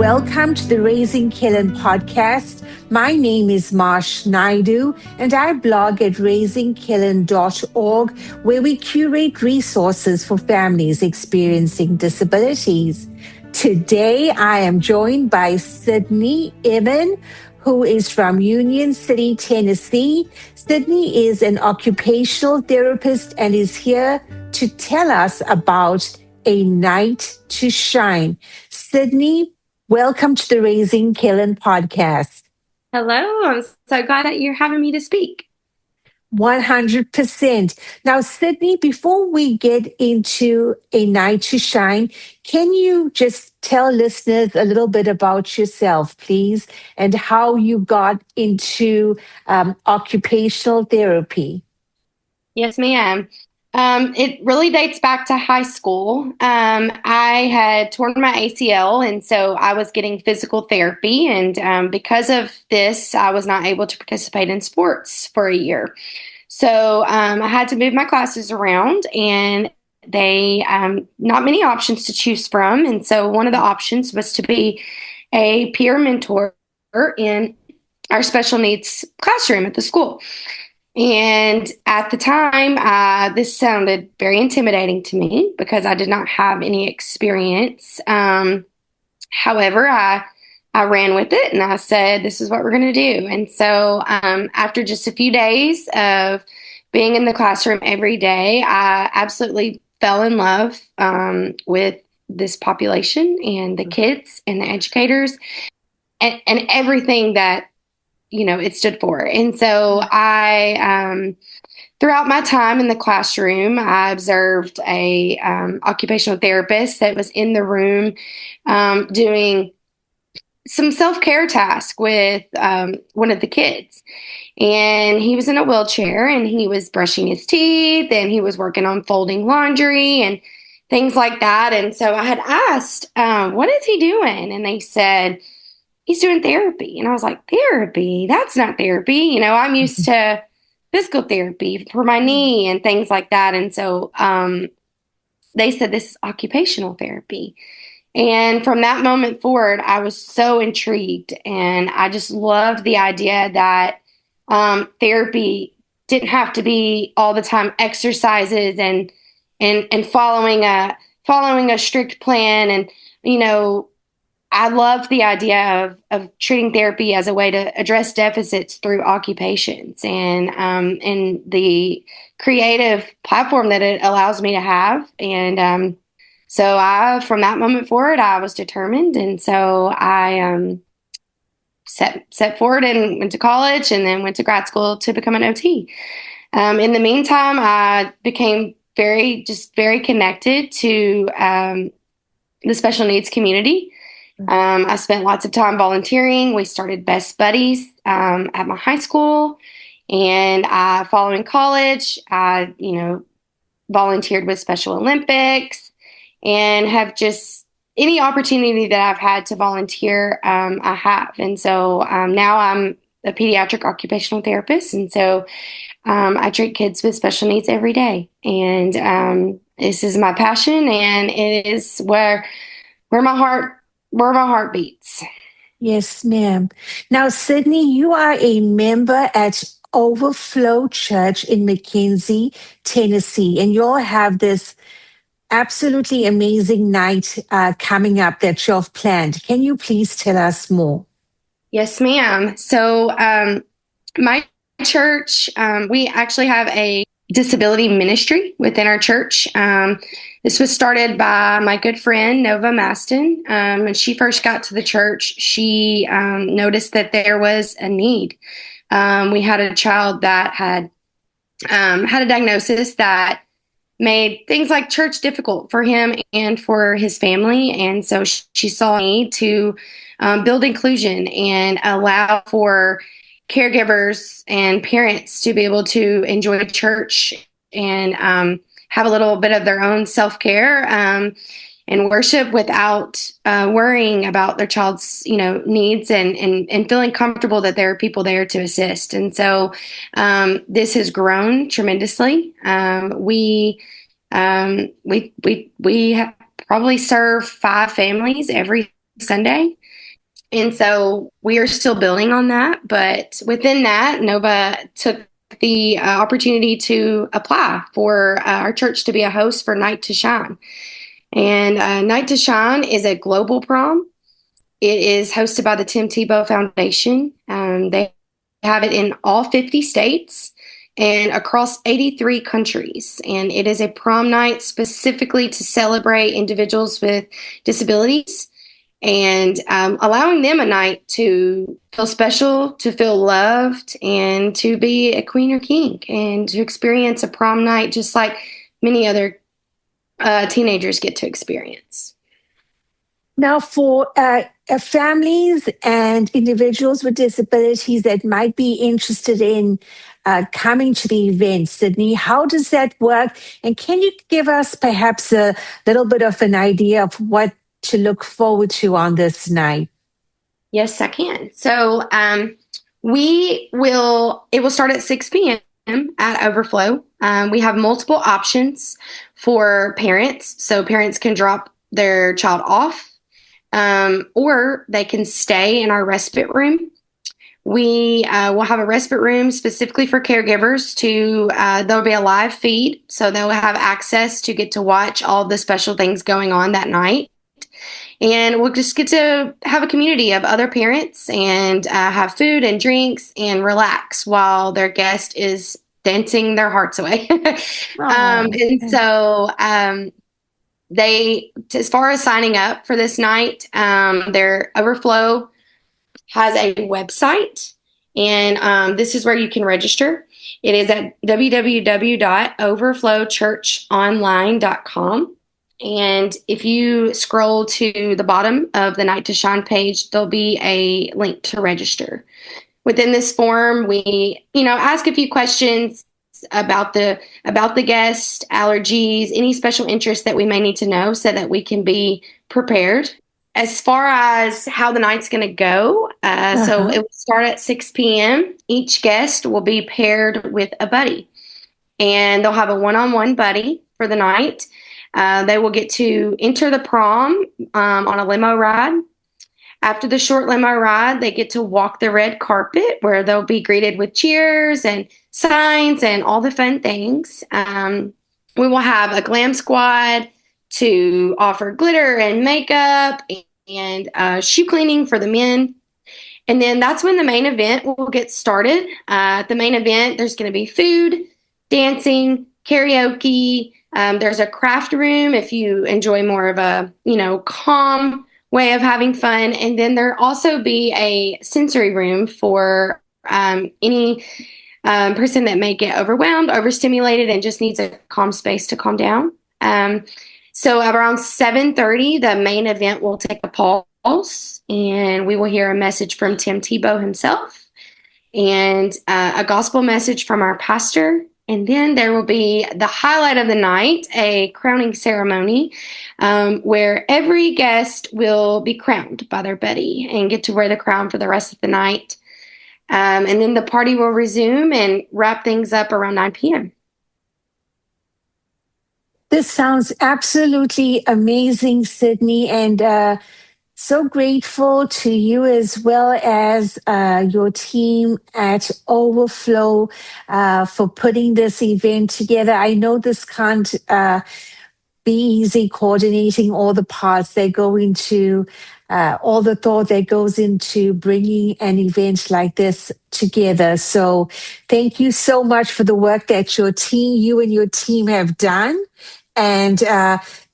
Welcome to the Raising Kellen podcast. My name is Marsh Naidu, and I blog at raisingkellen.org, where we curate resources for families experiencing disabilities. Today, I am joined by Sydney Inman, who is from Union City, Tennessee. Sydney is an occupational therapist and is here to tell us about A Night to Shine. Sydney, welcome to the Raising Kellen podcast. Hello, I'm so glad that you're having me to speak. 100%. Now, Sydney, before we get into A Night to Shine, can you just tell listeners a little bit about yourself, please, and how you got into occupational therapy? Yes, ma'am. It really dates back to high school. I had torn my ACL, and so I was getting physical therapy. And because of this, I was not able to participate in sports for a year. So I had to move my classes around, and they not many options to choose from. And so one of the options was to be a peer mentor in our special needs classroom at the school. And at the time, this sounded very intimidating to me because I did not have any experience. However, I ran with it and I said, this is what we're going to do. And so after just a few days of being in the classroom every day, I absolutely fell in love with this population and the kids and the educators and everything that it stood for. And so I, throughout my time in the classroom, I observed a occupational therapist that was in the room doing some self-care task with one of the kids. And he was in a wheelchair and he was brushing his teeth and he was working on folding laundry and things like that. And so I had asked, what is he doing? And they said, he's doing therapy. And I was like, therapy? That's not therapy. I'm used to physical therapy for my knee and things like that. And so they said, this is occupational therapy. And from that moment forward, I was so intrigued. And I just loved the idea that therapy didn't have to be all the time exercises and following a strict plan. And, I love the idea of treating therapy as a way to address deficits through occupations and the creative platform that it allows me to have. And so from that moment forward, I was determined. And so I set forward and went to college and then went to grad school to become an OT. In the meantime, I became very connected to the special needs community. I spent lots of time volunteering. We started Best Buddies at my high school, and following college, I volunteered with Special Olympics, and have just any opportunity that I've had to volunteer, I have. And so now I'm a pediatric occupational therapist, and so I treat kids with special needs every day, and this is my passion, and it is where my heart beats. Yes, ma'am. Now, Sydney, you are a member at Overflow Church in McKenzie, Tennessee, and you'll have this absolutely amazing night coming up that you've planned. Can you please tell us more? Yes, ma'am. So my church, we actually have a disability ministry within our church. This was started by my good friend, Nova Maston. When she first got to the church, she noticed that there was a need. We had a child that had a diagnosis that made things like church difficult for him and for his family. And so she saw a need to build inclusion and allow for caregivers and parents to be able to enjoy church and have a little bit of their own self-care and worship without worrying about their child's needs and feeling comfortable that there are people there to assist. And so this has grown tremendously. We probably serve 5 families every Sunday. And so we are still building on that. But within that, Nova took the opportunity to apply for our church to be a host for Night to Shine. And Night to Shine is a global prom. It is hosted by the Tim Tebow Foundation. They have it in all 50 states and across 83 countries. And it is a prom night specifically to celebrate individuals with disabilities and allowing them a night to feel special, to feel loved, and to be a queen or king, and to experience a prom night just like many other teenagers get to experience. Now, for families and individuals with disabilities that might be interested in coming to the event, Sydney, how does that work? And can you give us perhaps a little bit of an idea of what to look forward to on this night? Yes, I can. So it will start at 6 p.m. at Overflow. We have multiple options for parents. So parents can drop their child off, or they can stay in our respite room. We will have a respite room specifically for caregivers there'll be a live feed. So they'll have access to get to watch all the special things going on that night. And we'll just get to have a community of other parents and have food and drinks and relax while their guest is dancing their hearts away. As far as signing up for this night, their Overflow has a website, and this is where you can register. It is at www.overflowchurchonline.com. And if you scroll to the bottom of the Night to Shine page, there'll be a link to register. Within this form, we, ask a few questions about the guest, allergies, any special interests that we may need to know so that we can be prepared. As far as how the night's going to go, so it will start at 6 p.m. Each guest will be paired with a buddy, and they'll have a one-on-one buddy for the night. They will get to enter the prom on a limo ride. After the short limo ride, they get to walk the red carpet where they'll be greeted with cheers and signs and all the fun things. We will have a glam squad to offer glitter and makeup and shoe cleaning for the men. And then that's when the main event will get started. At the main event, there's going to be food, dancing, karaoke. There's a craft room if you enjoy more of a, calm way of having fun. And then there'll also be a sensory room for any person that may get overwhelmed, overstimulated, and just needs a calm space to calm down. So around 7:30, the main event will take a pause, and we will hear a message from Tim Tebow himself and a gospel message from our pastor. And then there will be the highlight of the night, a crowning ceremony, where every guest will be crowned by their buddy and get to wear the crown for the rest of the night. And then the party will resume and wrap things up around 9 p.m. This sounds absolutely amazing, Sydney, and so grateful to you as well as your team at Overflow for putting this event together. I know this can't be easy coordinating all the parts that go into all the thought that goes into bringing an event like this together. So thank you so much for the work that you and your team have done. And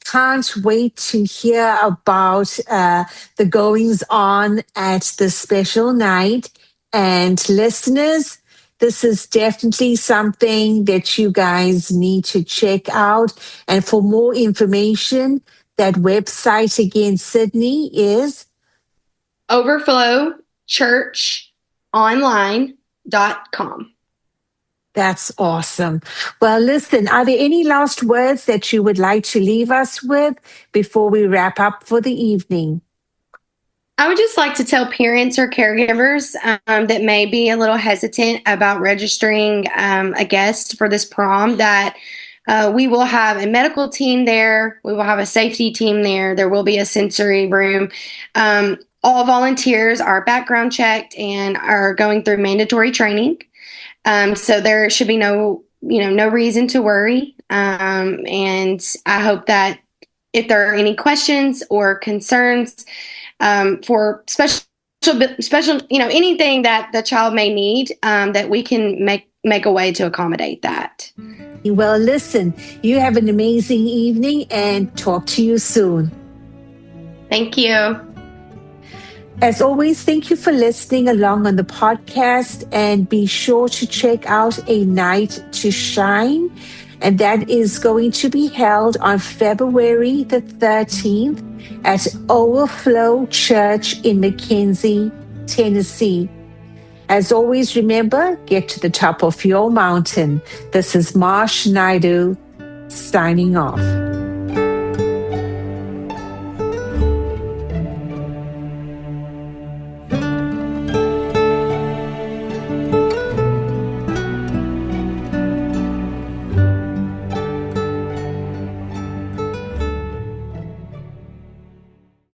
can't wait to hear about the goings on at the special night. And listeners, this is definitely something that you guys need to check out. And for more information, that website again, Sydney, is overflowchurchonline.com. That's awesome. Well, listen, are there any last words that you would like to leave us with before we wrap up for the evening? I would just like to tell parents or caregivers that may be a little hesitant about registering a guest for this prom that we will have a medical team there. We will have a safety team there. There will be a sensory room. all volunteers are background checked and are going through mandatory training. So there should be no reason to worry. And I hope that if there are any questions or concerns for special, anything that the child may need, that we can make a way to accommodate that. Well, listen, you have an amazing evening and talk to you soon. Thank you. As always, thank you for listening along on the podcast, and be sure to check out A Night to Shine. And that is going to be held on February the 13th at Overflow Church in McKenzie, Tennessee. As always, remember, get to the top of your mountain. This is Marsh Naidu signing off.